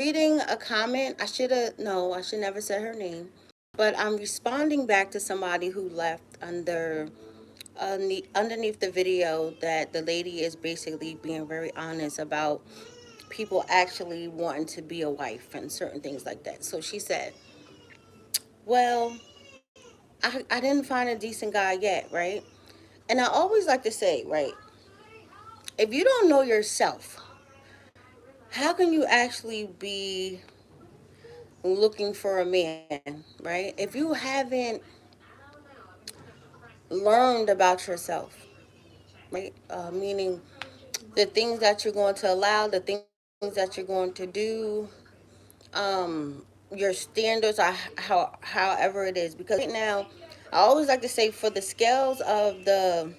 reading a comment. I should have, no, I should never said her name. But I'm responding back to somebody who left underneath the video that the lady is basically being very honest about people actually wanting to be a wife and certain things like that. So she said, well, I didn't find a decent guy yet, right? And I always like to say, right, if you don't know yourself, how can you actually be looking for a man, right? If you haven't learned about yourself, right? Meaning the things that you're going to allow, the things that you're going to do, your standards are however it is. Because right now, I always like to say for the scales of the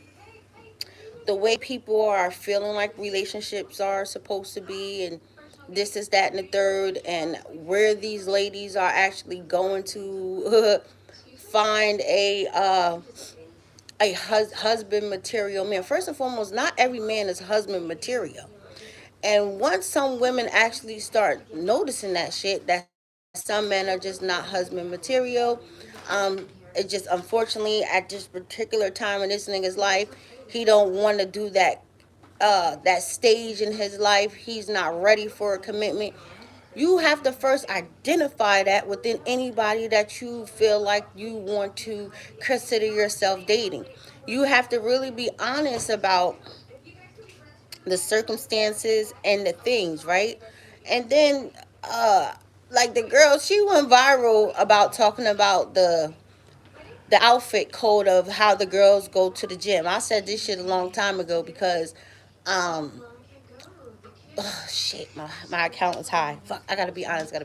way people are feeling like relationships are supposed to be, and this is that and the third, and where these ladies are actually going to find a husband material man. First and foremost, not every man is husband material. And once some women actually start noticing that shit, that some men are just not husband material, it just unfortunately at this particular time in this nigga's life, he don't want to do that stage in his life. He's not ready for a commitment. You have to first identify that within anybody that you feel like you want to consider yourself dating. You have to really be honest about the circumstances and the things, right? And then like the girl, she went viral about talking about the outfit code of how the girls go to the gym. I said this shit a long time ago because um shit, my account is high. Fuck, I gotta be honest,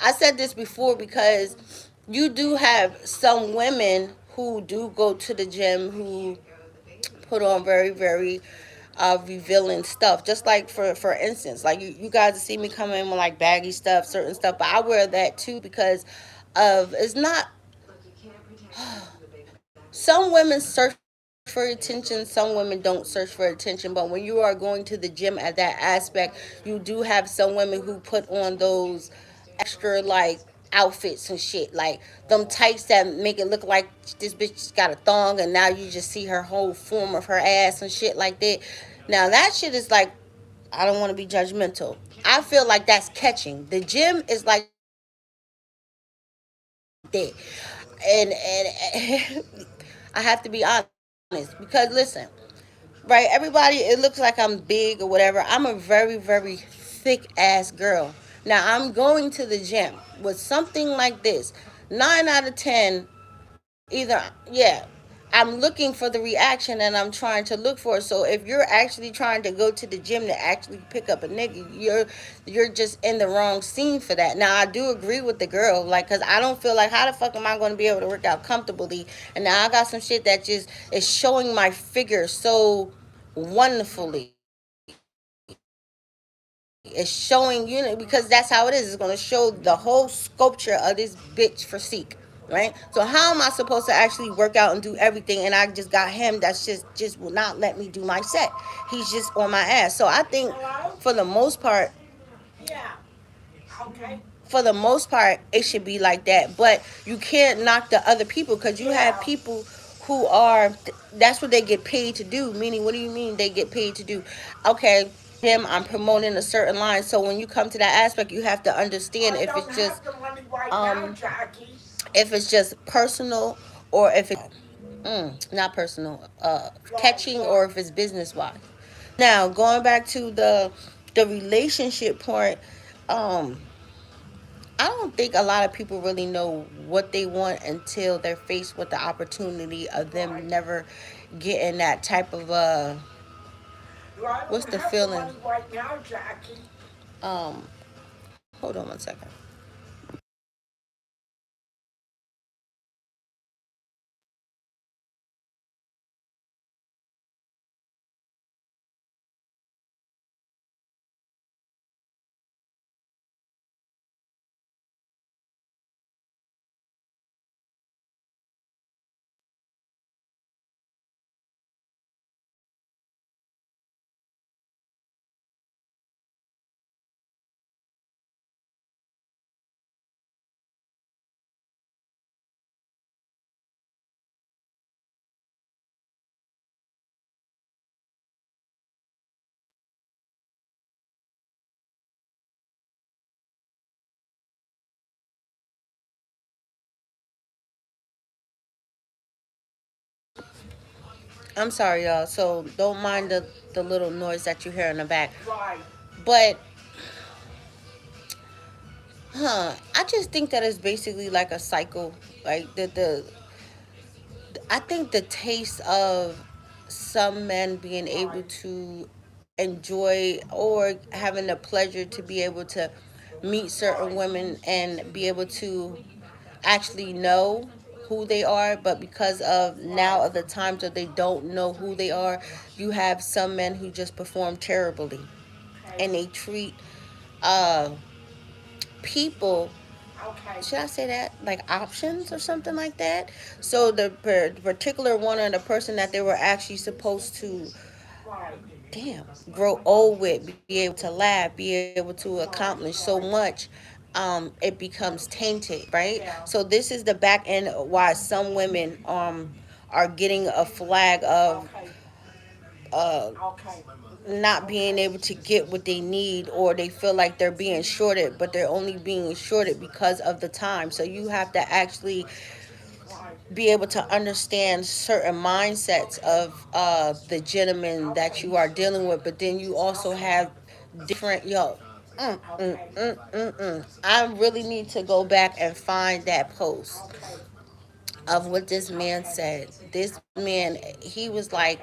I said this before because you do have some women who do go to the gym who put on very, very revealing stuff. Just like for instance, like you guys see me come in with like baggy stuff, certain stuff, but I wear that too because of it's not some women search for attention, some women don't search for attention, but when you are going to the gym at that aspect, you do have some women who put on those extra like outfits and shit, like them tights that make it look like this bitch got a thong and now you just see her whole form of her ass and shit like that. Now that shit is like, I don't want to be judgmental, I feel like that's catching. The gym is like that. And I have to be honest because listen, right? Everybody, it looks like I'm big or whatever. I'm a very, very thick ass girl. Now I'm going to the gym with something like this. 9 out of 10, either, yeah, I'm looking for the reaction and I'm trying to look for it. So if you're actually trying to go to the gym to actually pick up a nigga, you're just in the wrong scene for that. Now I do agree with the girl, like, cause I don't feel like how the fuck am I going to be able to work out comfortably? And now I got some shit that just is showing my figure so wonderfully. It's showing, because that's how it is. It's going to show the whole sculpture of this bitch physique, right? So how am I supposed to actually work out and do everything? And I just got him that's just will not let me do my set. He's just on my ass. So I think for the most part, it should be like that. But you can't knock the other people because you have people who are, that's what they get paid to do. Meaning, what do you mean they get paid to do? Okay, him, I'm promoting a certain line. So when you come to that aspect, you have to understand um if it's just personal or if it's not personal, catching, or if it's business wise. Now going back to the relationship part, um I don't think a lot of people really know what they want until they're faced with the opportunity of them never getting that type of what's the feeling? Um, hold on one second. I'm sorry, y'all. So don't mind the little noise that you hear in the back. But I just think that it's basically like a cycle. Like the I think the taste of some men being able to enjoy or having the pleasure to be able to meet certain women and be able to actually know who they are, but because of now of the times that they don't know who they are, you have some men who just perform terribly and they treat uh people, should I say that, like options or something like that. So the particular one or the person that they were actually supposed to, damn, grow old with, be able to laugh, be able to accomplish so much, it becomes tainted, right? So this is the back end of why some women are getting a flag of uh not being able to get what they need, or they feel like they're being shorted, but they're only being shorted because of the time. So you have to actually be able to understand certain mindsets of the gentleman that you are dealing with, but then you also have different, yo. I really need to go back and find that post of what this man said. This man, he was like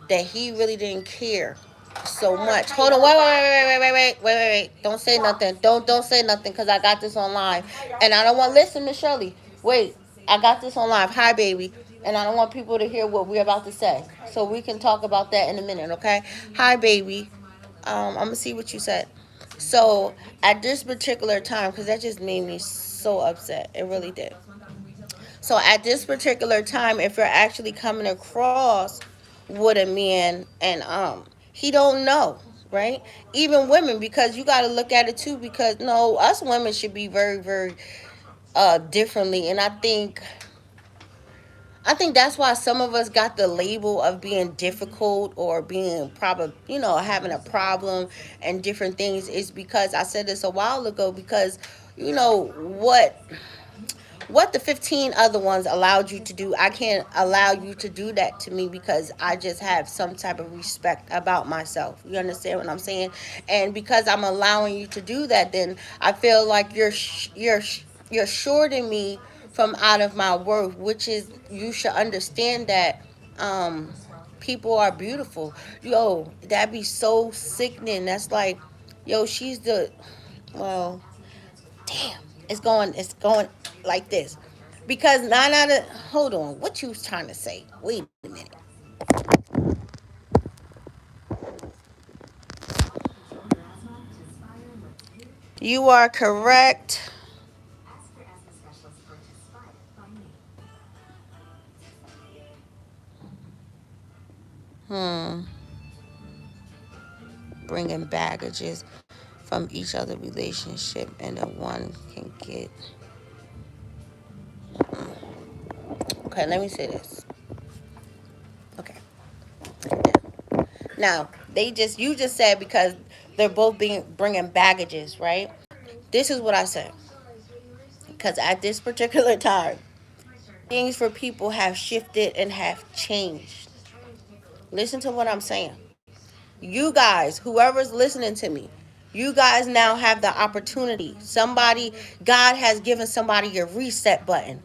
that he really didn't care so much. Hold on, wait. Don't say nothing. Don't say nothing because I got this on live, and I don't want, listen, Miss Shirley. Wait, I got this on live. Hi, baby. And I don't want people to hear what we're about to say, so we can talk about that in a minute, okay? Hi, baby. I'm gonna see what you said. So at this particular time, because that just made me so upset. It really did. So at this particular time, if you're actually coming across with a man and he don't know, right? Even women, because you got to look at it too. Because no, us women should be very, very differently, and I think that's why some of us got the label of being difficult or being probably, having a problem and different things. Is because I said this a while ago, because you know what the 15 other ones allowed you to do, I can't allow you to do that to me, because I just have some type of respect about myself. You understand what I'm saying? And because I'm allowing you to do that, then I feel like you're shorting me from out of my worth, which is, you should understand that um people are beautiful. Yo, that'd be so sickening. That's like, yo, she's the, well, damn, it's going like this, because nine out of, hold on, what you was trying to say, wait a minute. You are correct. hmm Bringing baggages from each other relationship, and then one can get, okay, let me say this. Okay, now they just, you just said because they're both being bringing baggages, right? This is what I said, because at this particular time, things for people have shifted and have changed. Listen to what I'm saying. You guys, whoever's listening to me, you guys now have the opportunity. Somebody, God has given somebody a reset button.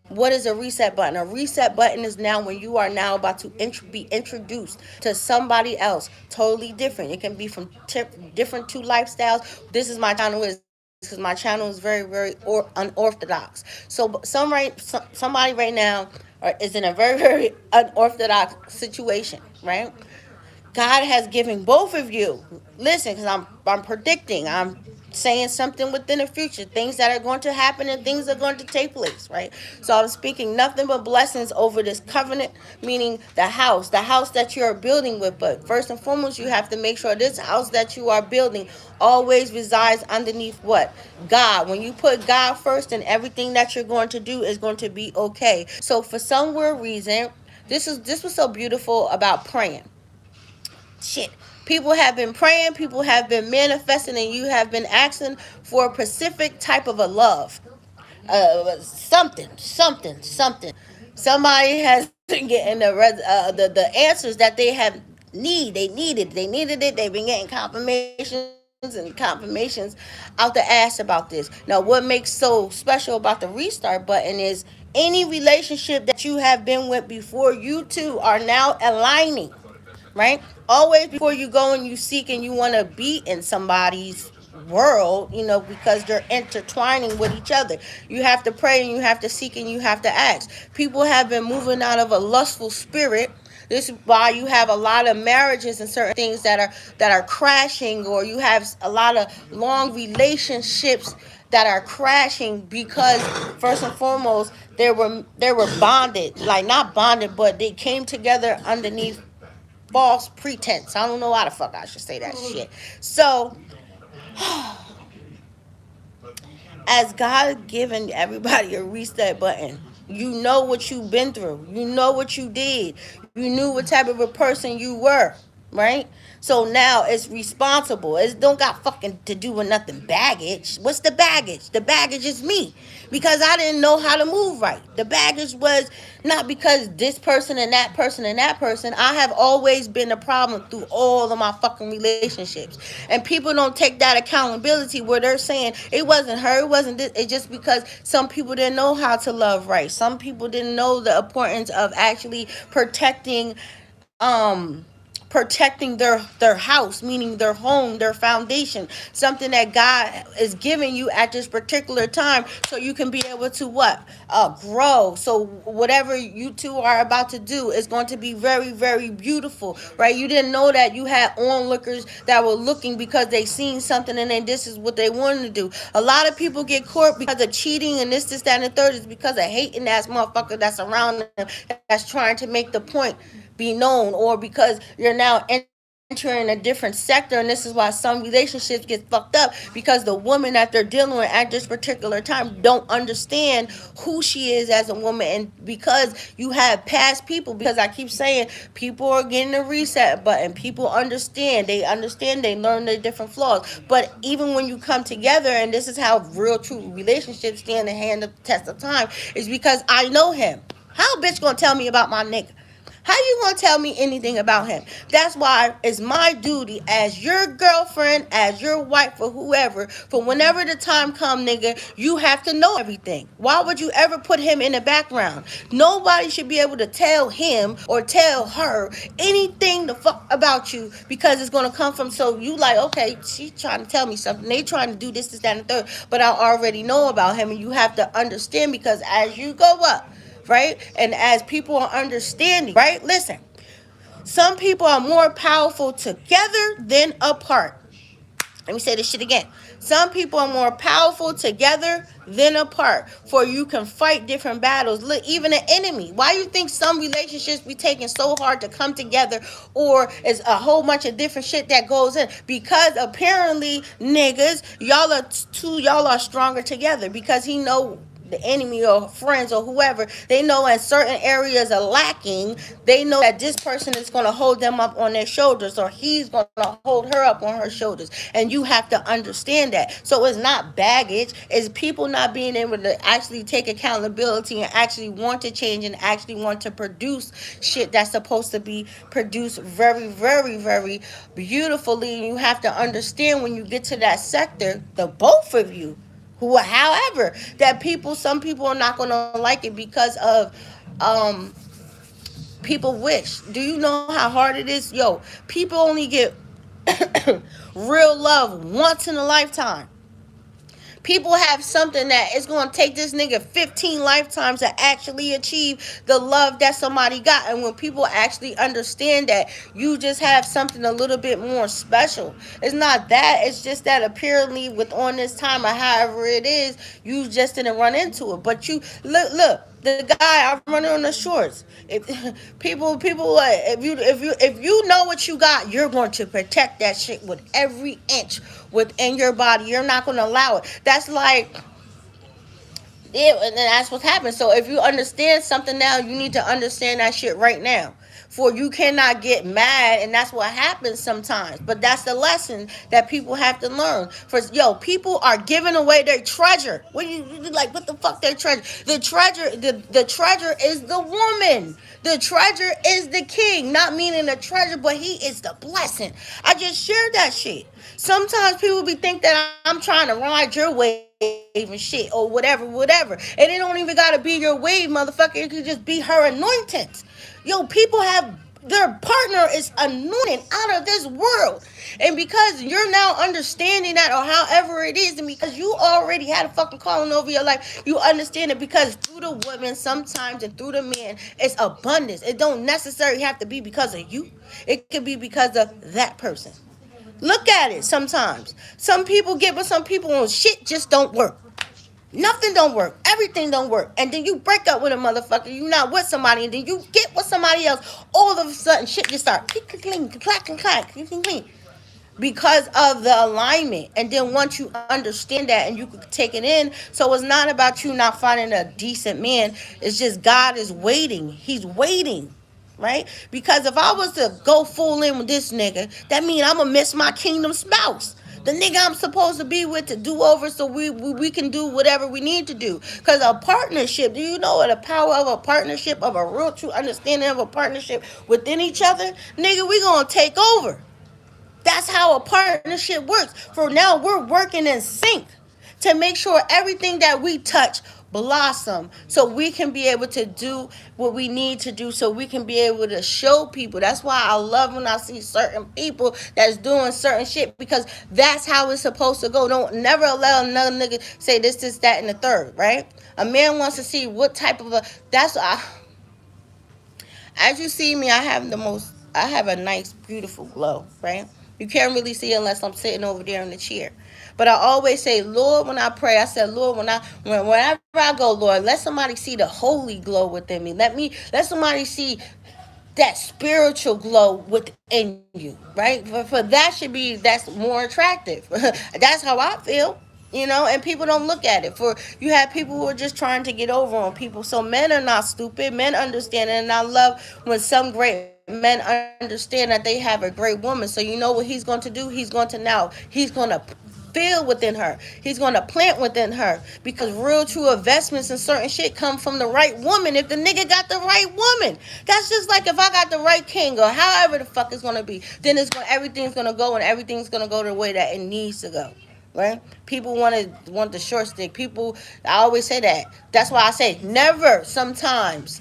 What is a reset button? A reset button is now when you are now about to be introduced to somebody else, totally different. It can be from different two lifestyles. This is my channel is because my channel is very, very unorthodox. So somebody right now is in a very, very unorthodox situation, right? God has given both of you. Listen, because I'm predicting. I'm saying something within the future, things that are going to happen and things are going to take place, right? So I'm speaking nothing but blessings over this covenant, meaning the house that you are building with. But first and foremost, you have to make sure this house that you are building always resides underneath what? God. When you put God first, then everything that you're going to do is going to be okay. So for some weird reason, this was so beautiful about praying. Shit. People have been praying, people have been manifesting, and you have been asking for a specific type of a love. Something. Somebody has been getting the answers that they have needed it. They've been getting confirmations out the ass about this. Now, what makes so special about the restart button is any relationship that you have been with before, you two are now aligning, right? Always before you go and you seek and you want to be in somebody's world, because they're intertwining with each other. You have to pray and you have to seek and you have to ask. People have been moving out of a lustful spirit. This is why you have a lot of marriages and certain things that are crashing, or you have a lot of long relationships that are crashing because first and foremost they were bonded, like not bonded, but they came together underneath false pretense. I don't know how the fuck I should say that shit. So, as God given everybody a reset button, you know what you've been through. You know what you did. You knew what type of a person you were, right? So now it's responsible. It don't got fucking to do with nothing baggage. What's the baggage? The baggage is me. Because I didn't know how to move right. The baggage was not because this person and that person and that person. I have always been a problem through all of my fucking relationships. And people don't take that accountability where they're saying it wasn't her, it wasn't this. It's just because some people didn't know how to love right. Some people didn't know the importance of actually protecting their house, meaning their home, their foundation, something that God is giving you at this particular time, so you can be able to what, grow. So whatever you two are about to do is going to be very, very beautiful, right? You didn't know that you had onlookers that were looking because they seen something and then this is what they wanted to do. A lot of people get caught because of cheating and this, that, and the third. Is because of hating ass motherfucker that's around them, that's trying to make the point be known, or because you're now entering a different sector. And this is why some relationships get fucked up, because the woman that they're dealing with at this particular time don't understand who she is as a woman. And because you have past people, because I keep saying people are getting a reset button, people understand, they learn their different flaws. But even when you come together, and this is how real true relationships stand the hand of the test of time, is because I know him. How a bitch gonna tell me about my nigga? How you gonna tell me anything about him? That's why it's my duty as your girlfriend, as your wife, or whoever, for whenever the time come, nigga, you have to know everything. Why would you ever put him in the background? Nobody should be able to tell him or tell her anything the fuck about you, because it's gonna come from, so you like, okay, she's trying to tell me something. They trying to do this, that, and the third, but I already know about him, and you have to understand, because as you go up, right? And as people are understanding, right? Listen, some people are more powerful together than apart. Let me say this shit again. Some people are more powerful together than apart. For you can fight different battles. Look, even an enemy. Why you think some relationships be taking so hard to come together, or is a whole bunch of different shit that goes in? Because apparently, niggas, y'all are stronger together, because he know the enemy or friends or whoever, they know in certain areas are lacking, they know that this person is going to hold them up on their shoulders, or he's going to hold her up on her shoulders. And you have to understand that. So it's not baggage, it's people not being able to actually take accountability and actually want to change and actually want to produce shit that's supposed to be produced very, very, very beautifully. And you have to understand, when you get to that sector, the both of you, however, that some people are not going to like it because of people wish. Do you know how hard it is? Yo, people only get real love once in a lifetime. People have something that it's going to take this nigga 15 lifetimes to actually achieve the love that somebody got. And when people actually understand that, you just have something a little bit more special. It's not that. It's just that apparently with on this time, or however it is, you just didn't run into it. But you, look. The guy I'm running on the shorts. If people, if you know what you got, you're going to protect that shit with every inch within your body. You're not going to allow it. That's like, yeah, and that's what happens. So if you understand something now, you need to understand that shit right now. For you cannot get mad, and that's what happens sometimes. But that's the lesson that people have to learn. For yo, people are giving away their treasure. What do you like? What the fuck? Their treasure? The treasure is the woman. The treasure is the king. Not meaning the treasure, but he is the blessing. I just shared that shit. Sometimes people be think that I'm trying to ride your wave and shit or whatever. And it don't even gotta be your wave, motherfucker. It could just be her anointings. Yo, people have their partner is anointed out of this world. And because you're now understanding that, or however it is, and because you already had a fucking calling over your life, you understand it because through the women sometimes and through the men, it's abundance. It don't necessarily have to be because of you. It could be because of that person. Look at it sometimes. Some people get with some people and shit just don't work. Nothing don't work. Everything don't work. And then you break up with a motherfucker. You not with somebody, and then you get with somebody else. All of a sudden, shit just start click, click, click, clack, clack, clack, click, click, click, because of the alignment. And then once you understand that and you can take it in, so it's not about you not finding a decent man. It's just God is waiting. He's waiting. Right? Because if I was to go full in with this nigga, that means I'm gonna miss my kingdom spouse. The nigga I'm supposed to be with to do over so we can do whatever we need to do. Because a partnership, do you know what the power of a partnership, of a real true understanding of a partnership within each other? Nigga, we gonna take over. That's how a partnership works. For now, we're working in sync to make sure everything that we touch blossom, so we can be able to do what we need to do, so we can be able to show people. That's why I love when I see certain people that's doing certain shit, because that's how it's supposed to go. Don't never allow another nigga say this, that, and the third, right? A man wants to see what type of a, that's as you see me, I have a nice, beautiful glow, right? You can't really see it unless I'm sitting over there in the chair. But I always say, Lord, when I pray, I said, Lord, whenever I go, Lord, let somebody see the holy glow within me. Let somebody see that spiritual glow within you, right? For that should be, that's more attractive. That's how I feel. And people don't look at it. For you have people who are just trying to get over on people. So men are not stupid. Men understand it, and I love when some great men understand that they have a great woman. So you know what he's going to do? He's going to feel within her. He's going to plant within her, because real true investments and certain shit come from the right woman. If the nigga got the right woman, that's just like if I got the right king, or however the fuck it's going to be, then everything's going to go, and everything's going to go the way that it needs to go. Right? People want the short stick. People, I always say that. That's why I say never sometimes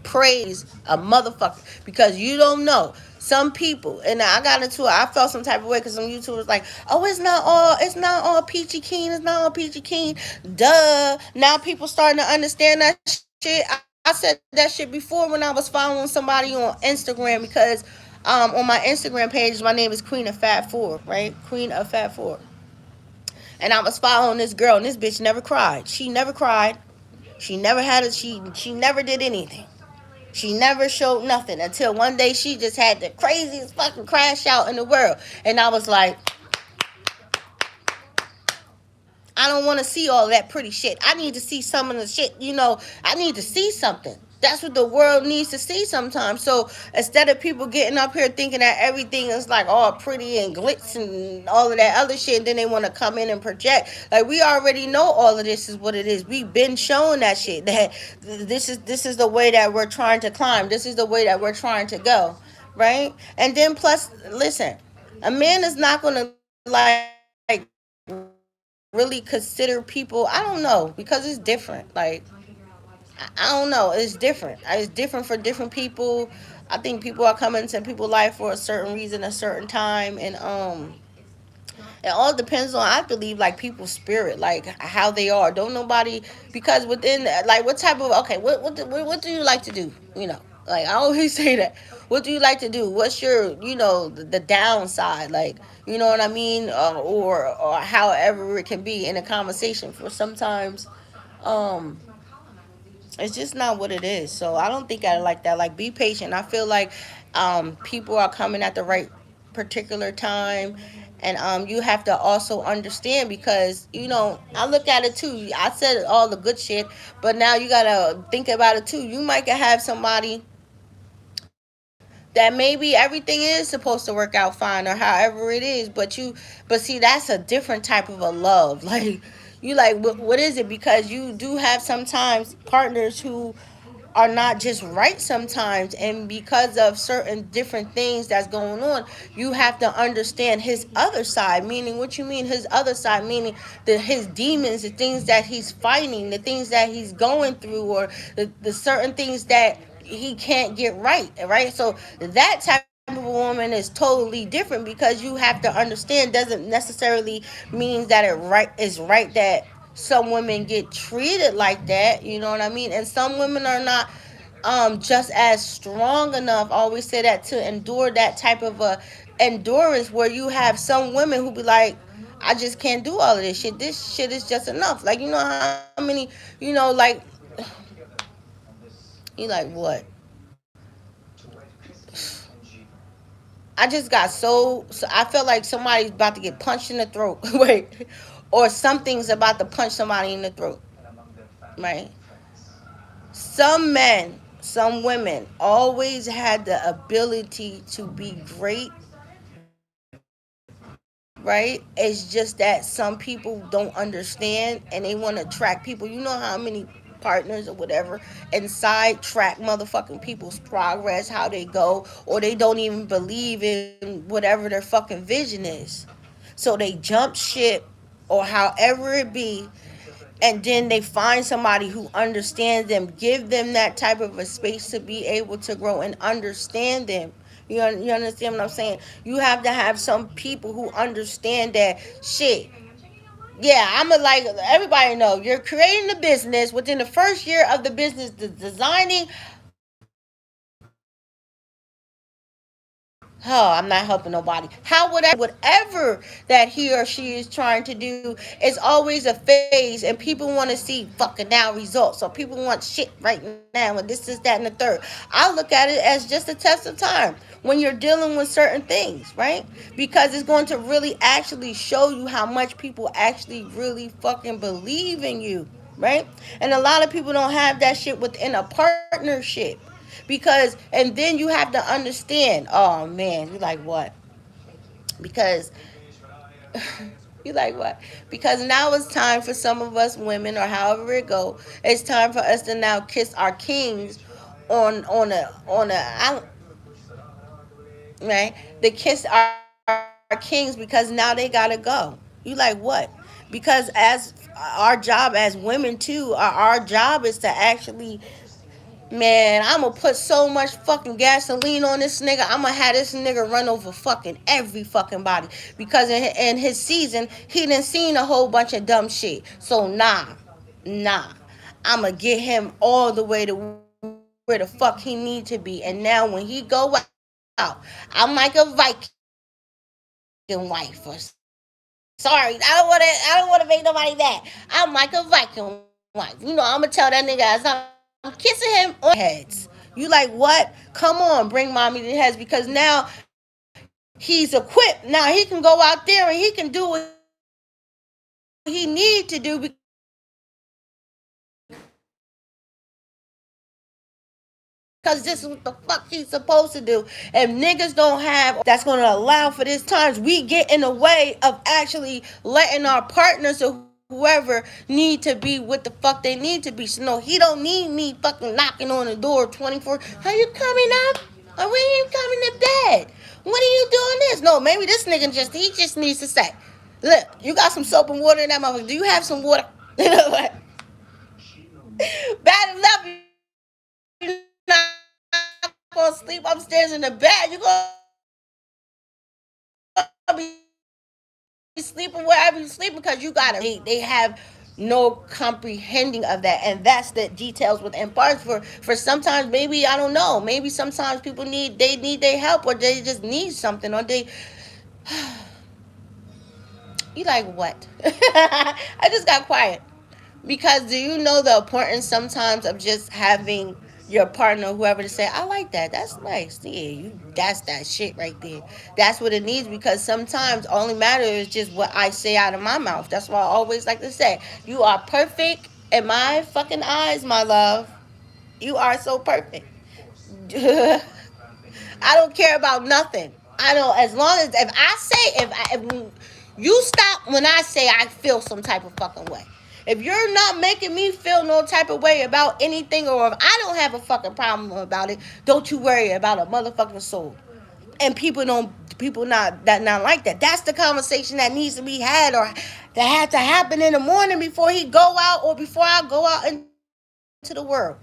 praise a motherfucker, because you don't know. Some people, and I got into it, I felt some type of way because some YouTubers like, oh, it's not all peachy keen, it's not all peachy keen. Duh. Now people starting to understand that shit. I said that shit before when I was following somebody on Instagram, because on my Instagram page, my name is Queen of Fat Four, right? Queen of Fat Four. And I was following this girl, and this bitch never cried. She never cried. She never had it. She never did anything. She never showed nothing until one day she just had the craziest fucking crash out in the world. And I was like, I don't want to see all that pretty shit. I need to see some of the shit, I need to see something. That's what the world needs to see sometimes. So instead of people getting up here thinking that everything is like all pretty and glitz and all of that other shit, and then they want to come in and project. Like, we already know all of this is what it is. We've been showing that shit, that this is the way that we're trying to climb. This is the way that we're trying to go, right? And then plus, listen, a man is not going to like really consider people. I don't know, because it's different. Like, I don't know. It's different. It's different for different people. I think people are coming into people's life for a certain reason, a certain time, and it all depends on, I believe, like, people's spirit, like how they are. Don't nobody, because within, like, what type of, okay, what do you like to do? Like, I always say that. What do you like to do? What's your, the downside? Like, you know what I mean? Or however it can be in a conversation. For sometimes, it's just not what it is. So I don't think I like that. Like, be patient. I feel like people are coming at the right particular time. And you have to also understand, because, I look at it too. I said all the good shit, but now you got to think about it too. You might have somebody that maybe everything is supposed to work out fine or however it is, but see, that's a different type of a love. Like, you like, what is it? Because you do have sometimes partners who are not just right sometimes, and because of certain different things that's going on, you have to understand his other side. Meaning, what you mean his other side? Meaning his demons, the things that he's fighting, the things that he's going through, or the certain things that he can't get right, right? So that type of a woman is totally different, because you have to understand, doesn't necessarily mean that it right is right that some women get treated like that, you know what I mean? And some women are not just as strong enough, I always say that, to endure that type of a endurance, where you have some women who be like, I just can't do all of this shit. This shit is just enough. Like, you know how many, like, you like what? I just got so I felt like somebody's about to get punched in the throat. Wait. Or something's about to punch somebody in the throat. Right? Some men, some women always had the ability to be great, right? It's just that some people don't understand, and they want to track people. You know how many partners or whatever inside track motherfucking people's progress, how they go, or they don't even believe in whatever their fucking vision is. So they jump ship, or however it be, and then they find somebody who understands them, give them that type of a space to be able to grow and understand them. You understand what I'm saying? You have to have some people who understand that shit. Yeah, I'm a, like, everybody know, you're creating a business. Within the first year of the business, the designing, oh, I'm not helping nobody. How whatever that he or she is trying to do is always a phase, and people want to see fucking now results. So people want shit right now, and this is that and the third. I look at it as just a test of time when you're dealing with certain things, right? Because it's going to really actually show you how much people actually really fucking believe in you, right? And a lot of people don't have that shit within a partnership. Because, and then you have to understand, oh man, you like what? Because you like what? Because now it's time for some of us women, or however it go, it's time for us to now kiss our kings on a right? To kiss our kings, because now they gotta go. You like what? Because as our job as women too, our job is to actually, man, I'm gonna put so much fucking gasoline on this nigga. I'm gonna have this nigga run over fucking every fucking body. Because in his season, he done seen a whole bunch of dumb shit. So nah. I'm gonna get him all the way to where the fuck he need to be. And now when he go out, I'm like a Viking wife. Sorry, I don't wanna make nobody mad. I'm like a Viking wife. You know, I'm gonna tell that nigga as I'm kissing him on the heads. You like what? Come on, bring mommy to the heads, because now he's equipped. Now he can go out there and he can do what he need to do, because this is what the fuck he's supposed to do. And niggas don't have that type of a space to be able to actually let our partners or whoever need to be with the fuck they need to be. And now when he go out, I'm like a Viking wife. Sorry, that's what that's gonna allow for this times. We get in the way of actually letting our partners or whoever need to be. So no, he don't need me fucking knocking on the door 24. Are you coming up? Or when you coming to bed? When are you doing this? No, maybe this nigga he just needs to say, look, you got some soap and water in that motherfucker. Do you have some water? You know what? Bad enough, you're not gonna sleep upstairs in the bed. You're gonna be sleeping wherever you sleep, because you got a man. They have no comprehending of that, and that's the details within parts. For sometimes, maybe I don't know. Maybe sometimes people need their help, or they just need something, or they you like what? I just got quiet. Because do you know the importance sometimes of just having your partner, whoever, to say, I like that. That's nice. Yeah, that's that shit right there. That's what it needs, because sometimes only matter is just what I say out of my mouth. That's why I always like to say, you are perfect in my fucking eyes, my love. You are so perfect. I don't care about nothing. I don't, as long as, if I say, if you stop when I say I feel some type of fucking way. If you're not making me feel no type of way about anything, or if I don't have a fucking problem about it, don't you worry about a motherfucking soul. And people not like that. That's the conversation that needs to be had, or that had to happen in the morning before he go out, or before I go out into the world.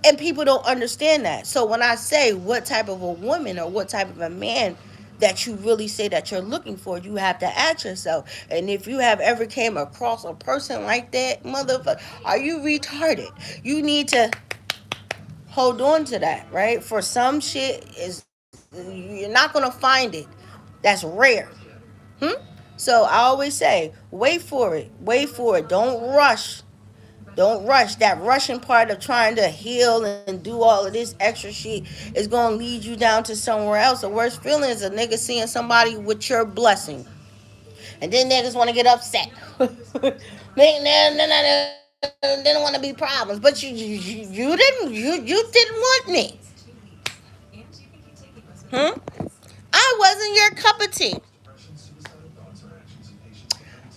And people don't understand that. So when I say what type of a woman or what type of a man that you really say that you're looking for, you have to ask yourself. And if you have ever came across a person like that, motherfucker, are you retarded? You need to hold on to that, right? For some shit is, you're not gonna find it. That's rare. Hmm? So I always say, wait for it. Wait for it. Don't rush. Don't rush. That rushing part of trying to heal and do all of this extra shit is gonna lead you down to somewhere else. The worst feeling is a nigga seeing somebody with your blessing, and then niggas want to get upset. They don't want to be problems, but you didn't want me. Hmm? I wasn't your cup of tea,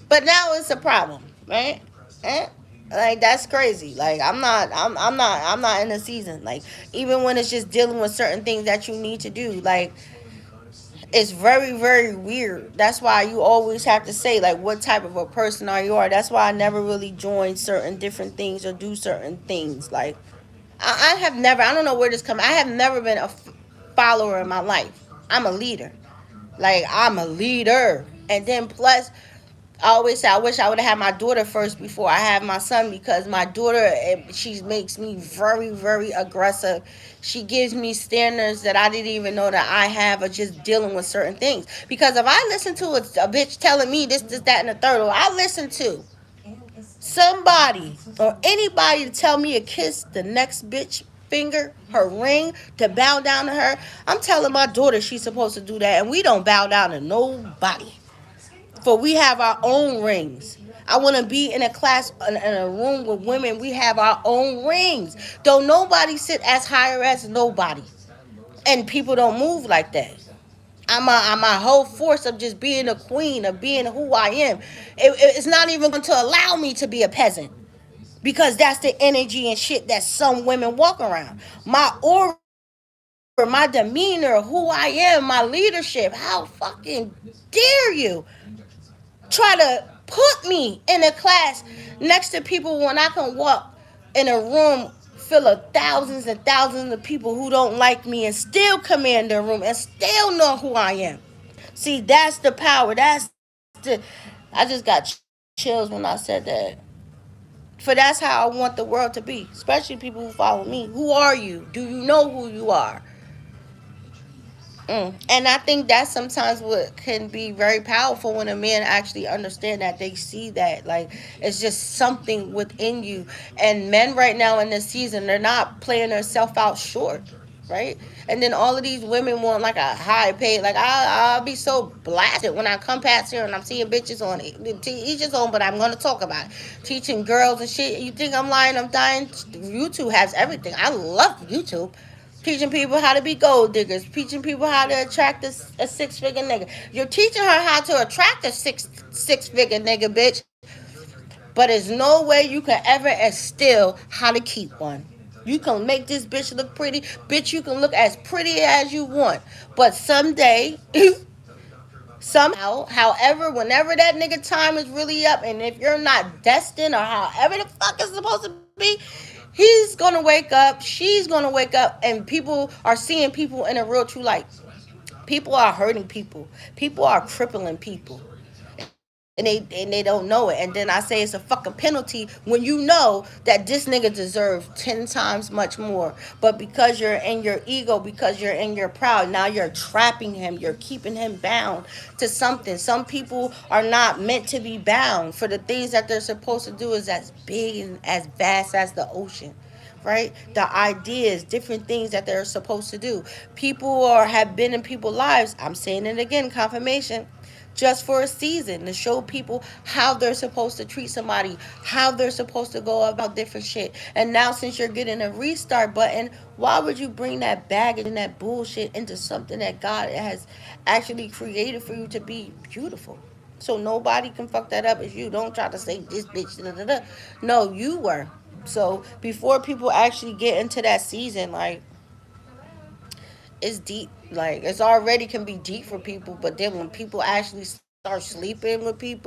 but now it's a problem, right? Eh? Like that's crazy. Like I'm not in the season. Like even when it's just dealing with certain things that you need to do, like it's very very weird. That's why you always have to say like what type of a person are you are. That's why I never really join certain different things or do certain things. Like I have never. I don't know where this comes. I have never been a follower in my life. I'm a leader. Like I'm a leader, and then plus I always say I wish I would have had my daughter first before I have my son, because my daughter, she makes me very very aggressive. She gives me standards that I didn't even know that I have, of just dealing with certain things. Because if I listen to a bitch telling me this that and the third, or I listen to somebody or anybody to tell me to kiss the next bitch finger, her ring, to bow down to her, I'm telling my daughter she's supposed to do that, and we don't bow down to nobody. For we have our own rings. I want to be in a class, in a room with women. We have our own rings. Don't nobody sit as higher as nobody. And people don't move like that. I'm my whole force of just being a queen, of being who I am. It's not even going to allow me to be a peasant, because that's the energy and shit that some women walk around. My aura, my demeanor, who I am, my leadership. How fucking dare you try to put me in a class next to people when I can walk in a room full of thousands and thousands of people who don't like me and still command their room and still know who I am. See, that's the power. I just got chills when I said that. For that's how I want the world to be, especially people who follow me. Who are you? Do you know who you are? And I think that's sometimes what can be very powerful, when a man actually understand that, they see that like it's just something within you. And men right now in this season, they're not playing themselves out short, right? And then all of these women want like a high pay. Like I'll be so blasted when I come past here and I'm seeing bitches on each his own, but I'm gonna talk about it. Teaching girls and shit. You think I'm lying? I'm dying. YouTube has everything. I love YouTube. Teaching people how to be gold diggers. Teaching people how to attract a six figure nigga. You're teaching her how to attract a six figure nigga, bitch. But there's no way you can ever instill how to keep one. You can make this bitch look pretty. Bitch, you can look as pretty as you want. But someday, somehow, however, whenever that nigga time is really up, and if you're not destined, or however the fuck it's supposed to be, he's gonna wake up, she's gonna wake up, and people are seeing people in a real true light. People are hurting people. People are crippling people. And they don't know it. And then I say it's a fucking penalty when you know that this nigga deserves 10 times much more. But because you're in your ego, because you're in your pride, now you're trapping him. You're keeping him bound to something. Some people are not meant to be bound. For the things that they're supposed to do is as big and as vast as the ocean. Right? The ideas, different things that they're supposed to do. People have been in people's lives. I'm saying it again, confirmation. just for a season to show people how they're supposed to treat somebody, how they're supposed to go about different shit. And now, since you're getting a restart button, why would you bring that baggage and that bullshit into something that God has actually created for you to be beautiful? So nobody can fuck that up. If you don't try to say this bitch, da, da, da. No, you were. So before people actually get into that season, like, it's deep. Like, it's already can be deep for people, but then when people actually start sleeping with people